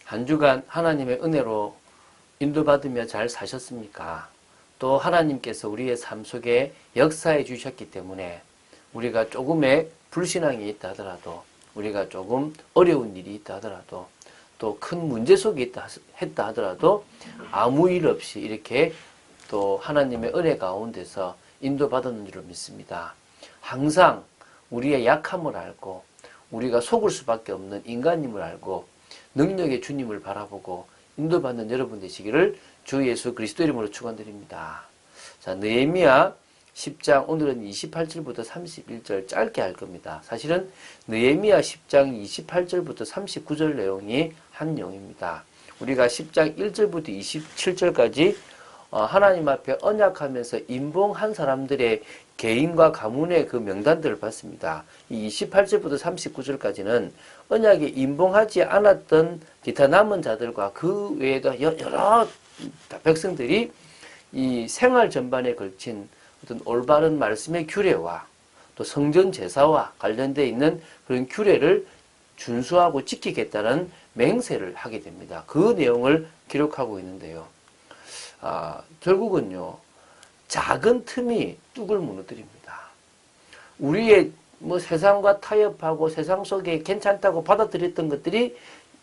한 주간 하나님의 은혜로 인도받으며 잘 사셨습니까? 또 하나님께서 우리의 삶 속에 역사해 주셨기 때문에 우리가 조금의 불신앙이 있다 하더라도, 우리가 조금 어려운 일이 있다 하더라도, 또 큰 문제 속에 했다 하더라도 아무 일 없이 이렇게 또 하나님의 은혜 가운데서 인도받았는 줄로 믿습니다. 항상 우리의 약함을 알고 우리가 속을 수밖에 없는 인간임을 알고 능력의 주님을 바라보고 인도받는 여러분 되시기를 주 예수 그리스도 이름으로 축원드립니다. 자, 느헤미야 10장 오늘은 28절부터 31절 짧게 할 겁니다. 사실은 느헤미야 10장 28절부터 39절 내용이 한 내용입니다. 우리가 10장 1절부터 27절까지 하나님 앞에 언약하면서 임봉한 사람들의 개인과 가문의 그 명단들을 봤습니다. 이 28절부터 39절까지는 언약에 임봉하지 않았던 기타 남은 자들과 그 외에도 여러 백성들이 이 생활 전반에 걸친 어떤 올바른 말씀의 규례와 또 성전 제사와 관련되어 있는 그런 규례를 준수하고 지키겠다는 맹세를 하게 됩니다. 그 내용을 기록하고 있는데요. 결국은요, 작은 틈이 뚝을 무너뜨립니다. 우리의 세상과 타협하고 세상 속에 괜찮다고 받아들였던 것들이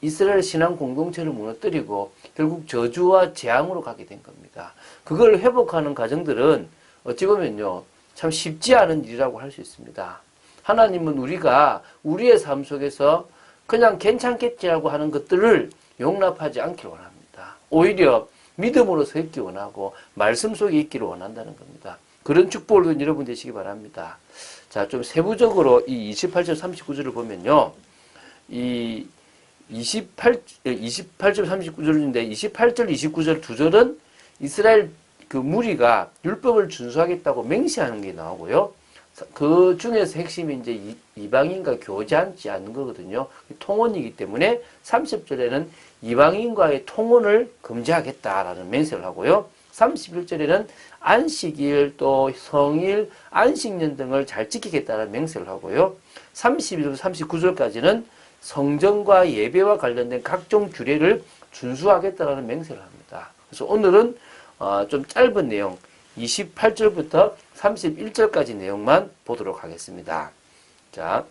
이스라엘 신앙 공동체를 무너뜨리고 결국 저주와 재앙으로 가게 된 겁니다. 그걸 회복하는 과정들은 어찌 보면요, 참 쉽지 않은 일이라고 할 수 있습니다. 하나님은 우리가 우리의 삶 속에서 그냥 괜찮겠지라고 하는 것들을 용납하지 않기를 원합니다. 오히려 믿음으로서 있기 원하고 말씀 속에 있기를 원한다는 겁니다. 그런 축복을 얻은 여러분 되시기 바랍니다. 자, 좀 세부적으로 이 28절 39절을 보면요, 이 28절 39절인데 28절 29절 두 절은 이스라엘 그 무리가 율법을 준수하겠다고 맹세하는 게 나오고요. 그 중에서 핵심이 이제 이방인과 교제하지 않는 거거든요. 통혼이기 때문에 30절에는 이방인과의 통혼을 금지하겠다라는 맹세를 하고요. 31절에는 안식일 또 성일, 안식년 등을 잘 지키겠다는 맹세를 하고요. 31절, 39절까지는 성전과 예배와 관련된 각종 규례를 준수하겠다라는 맹세를 합니다. 그래서 오늘은 좀 짧은 내용 28절부터 31절까지 내용만 보도록 하겠습니다. 자,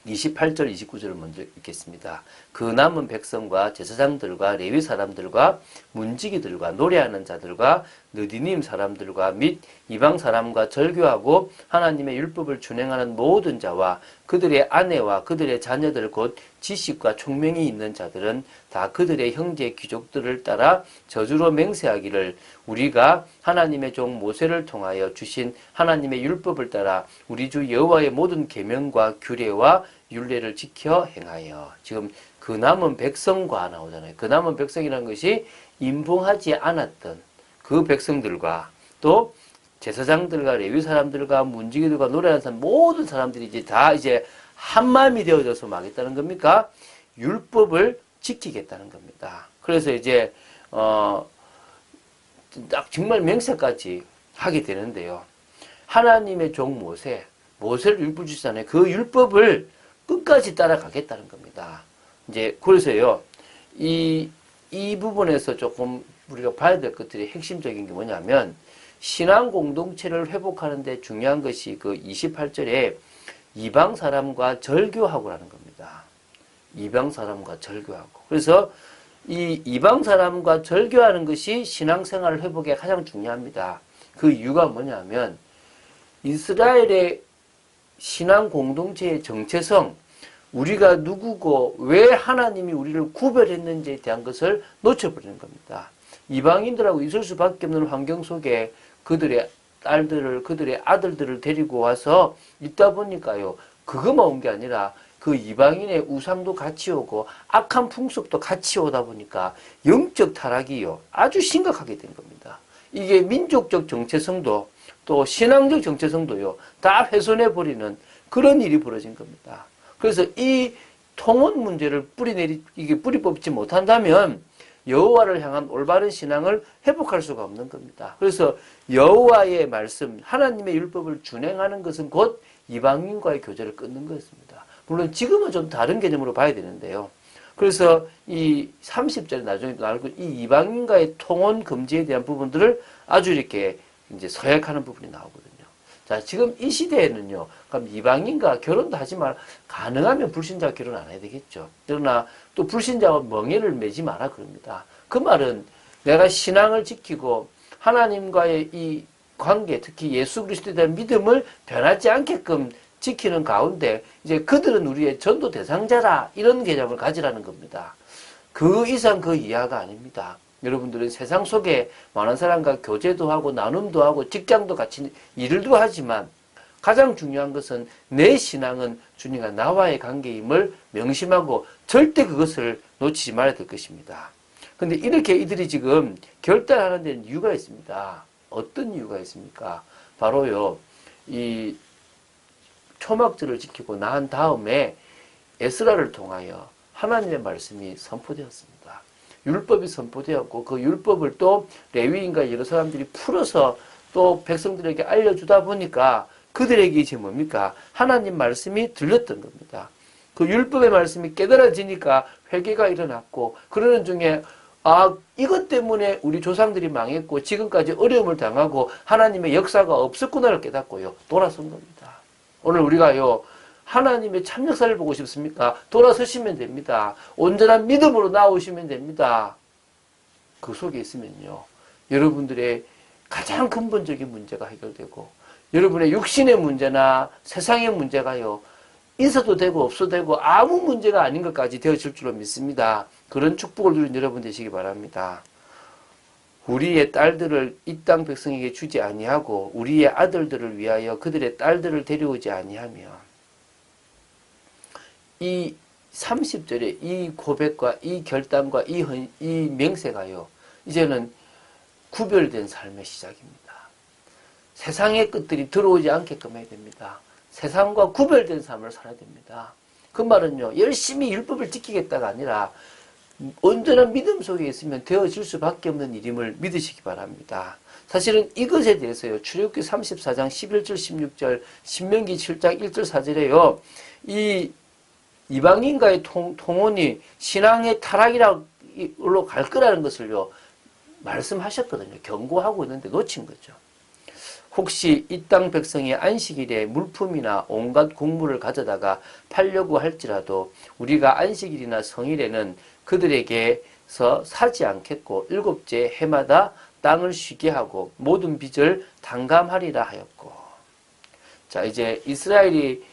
28절 29절을 먼저 읽겠습니다. 그 남은 백성과 제사장들과 레위 사람들과 문지기들과 노래하는 자들과 느디님 사람들과 및 이방 사람과 절교하고 하나님의 율법을 준행하는 모든 자와 그들의 아내와 그들의 자녀들 곧 지식과 총명이 있는 자들은 다 그들의 형제 귀족들을 따라 저주로 맹세하기를 우리가 하나님의 종 모세를 통하여 주신 하나님의 율법을 따라 우리 주 여호와의 모든 계명과 규례와 율례를 지켜 행하여. 지금 그 남은 백성과 나오잖아요. 그 남은 백성이라는 것이 임봉하지 않았던 그 백성들과 또 제사장들과 레위 사람들과 문지기들과 노래하는 사람 모든 사람들이 이제 다 이제 한 마음이 되어져서 막 있다는 겁니까? 율법을 지키겠다는 겁니다. 그래서 이제 딱 정말 맹세까지 하게 되는데요. 하나님의 종 모세를 율법 주시잖아요. 그 율법을 끝까지 따라가겠다는 겁니다. 이제 그래서요, 이 부분에서 조금 우리가 봐야 될 것들이 핵심적인 게 뭐냐면 신앙 공동체를 회복하는 데 중요한 것이 그 28절에 이방 사람과 절교하고라는 겁니다. 이방 사람과 절교하고. 그래서 이 이방 사람과 절교하는 것이 신앙생활 회복에 가장 중요합니다. 그 이유가 뭐냐면 이스라엘의 신앙 공동체의 정체성, 우리가 누구고 왜 하나님이 우리를 구별했는지에 대한 것을 놓쳐버리는 겁니다. 이방인들하고 있을 수밖에 없는 환경 속에 그들의 딸들을, 그들의 아들들을 데리고 와서 있다 보니까요, 그것만 온 게 아니라 그 이방인의 우상도 같이 오고 악한 풍습도 같이 오다 보니까 영적 타락이요, 아주 심각하게 된 겁니다. 이게 민족적 정체성도 또 신앙적 정체성도요, 다 훼손해버리는 그런 일이 벌어진 겁니다. 그래서 이 통혼 문제를 뿌리 뽑지 못한다면 여호와를 향한 올바른 신앙을 회복할 수가 없는 겁니다. 그래서 여호와의 말씀, 하나님의 율법을 준행하는 것은 곧 이방인과의 교제를 끊는 것입니다. 물론 지금은 좀 다른 개념으로 봐야 되는데요. 그래서 이 30절에 나중에 나오고 이 이방인과의 통혼 금지에 대한 부분들을 아주 이렇게 이제 서약하는 부분이 나오거든요. 자, 지금 이 시대에는요, 그럼 이방인과 결혼도 하지 말, 가능하면 불신자와 결혼 안 해야 되겠죠. 그러나 또 불신자와 멍해를 매지 마라 그럽니다. 그 말은 내가 신앙을 지키고 하나님과의 이 관계, 특히 예수 그리스도에 대한 믿음을 변하지 않게끔 지키는 가운데 이제 그들은 우리의 전도 대상자라 이런 개념을 가지라는 겁니다. 그 이상 그 이하가 아닙니다. 여러분들은 세상 속에 많은 사람과 교제도 하고 나눔도 하고 직장도 같이 일도 하지만 가장 중요한 것은 내 신앙은 주님과 나와의 관계임을 명심하고 절대 그것을 놓치지 말아야 될 것입니다. 근데 이렇게 이들이 지금 결단하는 데는 이유가 있습니다. 어떤 이유가 있습니까? 바로요, 이 초막절을 지키고 난 다음에 에스라를 통하여 하나님의 말씀이 선포되었습니다. 율법이 선포되었고 그 율법을 또 레위인과 여러 사람들이 풀어서 또 백성들에게 알려주다 보니까 그들에게 이제 뭡니까? 하나님 말씀이 들렸던 겁니다. 그 율법의 말씀이 깨달아지니까 회개가 일어났고 그러는 중에 이것 때문에 우리 조상들이 망했고 지금까지 어려움을 당하고 하나님의 역사가 없었구나를 깨닫고요. 돌아선 겁니다. 오늘 우리가요. 하나님의 참 역사를 보고 싶습니까? 돌아서시면 됩니다. 온전한 믿음으로 나오시면 됩니다. 그 속에 있으면요. 여러분들의 가장 근본적인 문제가 해결되고 여러분의 육신의 문제나 세상의 문제가요. 있어도 되고 없어도 되고 아무 문제가 아닌 것까지 되어질 줄로 믿습니다. 그런 축복을 누린 여러분 되시기 바랍니다. 우리의 딸들을 이 땅 백성에게 주지 아니하고 우리의 아들들을 위하여 그들의 딸들을 데려오지 아니하며 이 30절에 이 고백과 이 결단과 이 맹세가요. 이제는 구별된 삶의 시작입니다. 세상의 끝들이 들어오지 않게끔 해야 됩니다. 세상과 구별된 삶을 살아야 됩니다. 그 말은요. 열심히 율법을 지키겠다가 아니라 온전한 믿음 속에 있으면 되어질 수밖에 없는 일임을 믿으시기 바랍니다. 사실은 이것에 대해서요. 출애굽기 34장 11절 16절 신명기 7장 1절 4절에요. 이 이방인과의 통혼이 신앙의 타락이로 갈 거라는 것을요. 말씀하셨거든요. 경고하고 있는데 놓친 거죠. 혹시 이 땅 백성의 안식일에 물품이나 온갖 곡물을 가져다가 팔려고 할지라도 우리가 안식일이나 성일에는 그들에게서 사지 않겠고 일곱째 해마다 땅을 쉬게 하고 모든 빚을 탕감하리라 하였고. 자, 이제 이스라엘이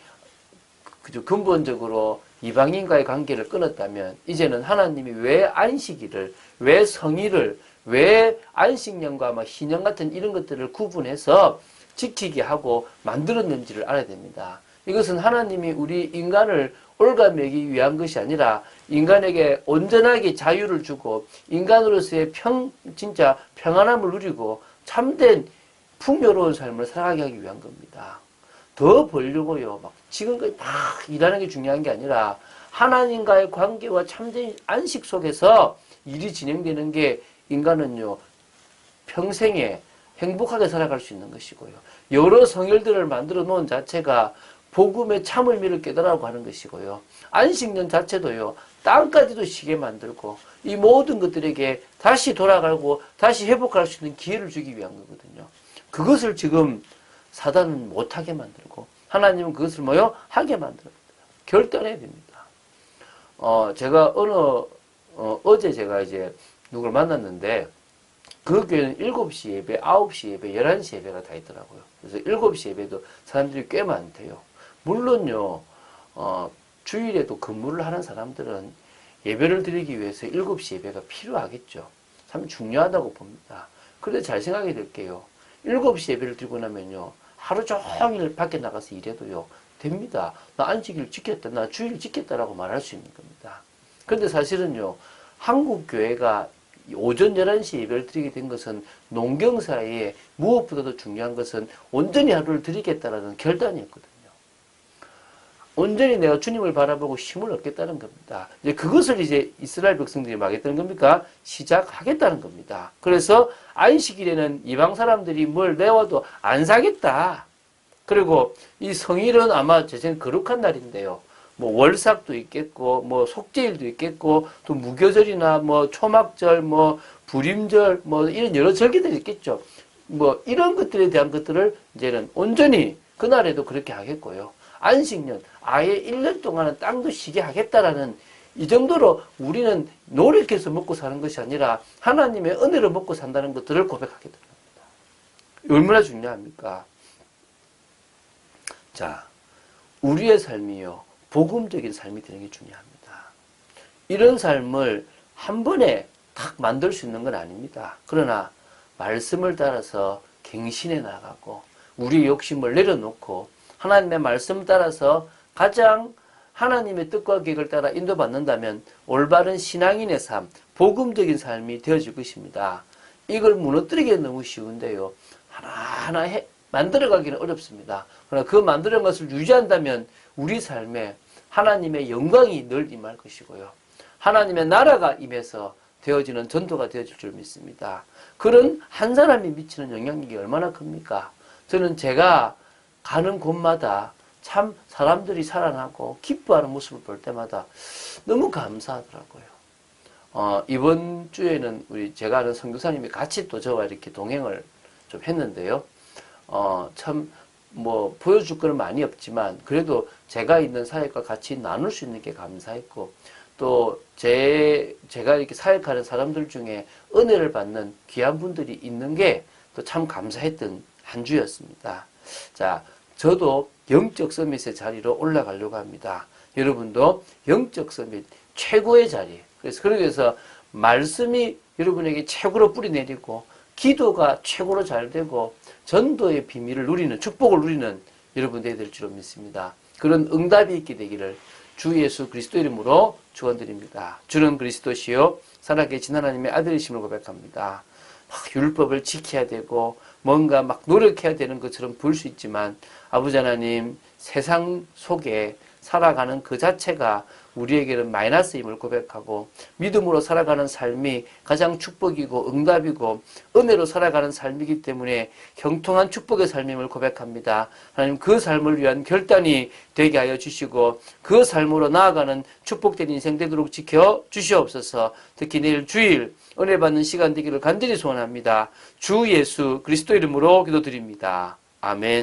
근본적으로 이방인과의 관계를 끊었다면 이제는 하나님이 왜 안식일을, 왜 성일을, 왜 안식년과 희년 같은 이런 것들을 구분해서 지키게 하고 만들었는지를 알아야 됩니다. 이것은 하나님이 우리 인간을 올가매기 위한 것이 아니라 인간에게 온전하게 자유를 주고 인간으로서의 진짜 평안함을 누리고 참된 풍요로운 삶을 살아가게 하기 위한 겁니다. 더 벌려고요. 지금까지 막 일하는 게 중요한 게 아니라 하나님과의 관계와 참된 안식 속에서 일이 진행되는 게 인간은요, 평생에 행복하게 살아갈 수 있는 것이고요. 여러 성일들을 만들어 놓은 자체가 복음의 참 의미를 깨달으라고 하는 것이고요. 안식년 자체도요, 땅까지도 쉬게 만들고 이 모든 것들에게 다시 돌아가고 다시 회복할 수 있는 기회를 주기 위한 거거든요. 그것을 지금 사단은 못하게 만들고 하나님은 그것을 하게 만듭니다. 결단해야 됩니다. 제가 어제 제가 이제 누굴 만났는데 그 교회는 7시 예배, 9시 예배, 11시 예배가 다 있더라고요. 그래서 7시 예배도 사람들이 꽤 많대요. 물론요, 주일에도 근무를 하는 사람들은 예배를 드리기 위해서 7시 예배가 필요하겠죠. 참 중요하다고 봅니다. 그런데 잘 생각이 될게요. 7시 예배를 드리고 나면요, 하루 종일 밖에 나가서 일해도요, 됩니다. 나 안식일 지켰다, 나 주일 지켰다라고 말할 수 있는 겁니다. 그런데 사실은요, 한국 교회가 오전 11시 예배를 드리게 된 것은 농경사에 무엇보다도 중요한 것은 온전히 하루를 드리겠다라는 결단이었거든요. 온전히 내가 주님을 바라보고 힘을 얻겠다는 겁니다. 이제 그것을 이제 이스라엘 백성들이 뭐 하겠다는 겁니까? 시작하겠다는 겁니다. 그래서 안식일에는 이방 사람들이 뭘 내와도 안 사겠다. 그리고 이 성일은 아마 제 생각에 거룩한 날인데요. 뭐 월삭도 있겠고, 뭐 속죄일도 있겠고, 또 무교절이나 뭐 초막절, 뭐 불임절, 뭐 이런 여러 절기들이 있겠죠. 뭐 이런 것들에 대한 것들을 이제는 온전히 그날에도 그렇게 하겠고요. 안식년, 아예 1년 동안은 땅도 쉬게 하겠다라는 이 정도로 우리는 노력해서 먹고 사는 것이 아니라 하나님의 은혜로 먹고 산다는 것들을 고백하게 됩니다. 얼마나 중요합니까? 자, 우리의 삶이요, 복음적인 삶이 되는 게 중요합니다. 이런 삶을 한 번에 딱 만들 수 있는 건 아닙니다. 그러나 말씀을 따라서 갱신해 나가고 우리의 욕심을 내려놓고 하나님의 말씀 따라서 가장 하나님의 뜻과 계획을 따라 인도받는다면 올바른 신앙인의 삶, 복음적인 삶이 되어질 것입니다. 이걸 무너뜨리기는 너무 쉬운데요. 하나하나 만들어가기는 어렵습니다. 그러나 그 만드는 것을 유지한다면 우리 삶에 하나님의 영광이 늘 임할 것이고요. 하나님의 나라가 임해서 되어지는 전도가 되어질 줄 믿습니다. 그런 한 사람이 미치는 영향력이 얼마나 큽니까? 저는 제가 가는 곳마다 참 사람들이 살아나고 기뻐하는 모습을 볼 때마다 너무 감사하더라고요. 이번 주에는 제가 아는 선교사님이 같이 또 저와 이렇게 동행을 좀 했는데요. 참 뭐 보여줄 건 많이 없지만 그래도 제가 있는 사역과 같이 나눌 수 있는 게 감사했고 또 제가 이렇게 사역하는 사람들 중에 은혜를 받는 귀한 분들이 있는 게 또 참 감사했던 한 주였습니다. 자, 저도 영적 서밋의 자리로 올라가려고 합니다. 여러분도 영적 서밋 최고의 자리. 그래서 말씀이 여러분에게 최고로 뿌리내리고 기도가 최고로 잘 되고 전도의 비밀을 누리는 축복을 누리는 여러분들이 될 줄로 믿습니다. 그런 응답이 있게 되기를 주 예수 그리스도 이름으로 축원드립니다. 주는 그리스도시요 살아계신 하나님의 아들이심을 고백합니다. 율법을 지켜야 되고 뭔가 막 노력해야 되는 것처럼 보일 수 있지만 아버지 하나님 세상 속에 살아가는 그 자체가 우리에게는 마이너스임을 고백하고 믿음으로 살아가는 삶이 가장 축복이고 응답이고 은혜로 살아가는 삶이기 때문에 형통한 축복의 삶임을 고백합니다. 하나님 그 삶을 위한 결단이 되게 하여 주시고 그 삶으로 나아가는 축복된 인생 되도록 지켜 주시옵소서. 특히 내일 주일 은혜 받는 시간 되기를 간절히 소원합니다. 주 예수 그리스도 이름으로 기도드립니다. 아멘.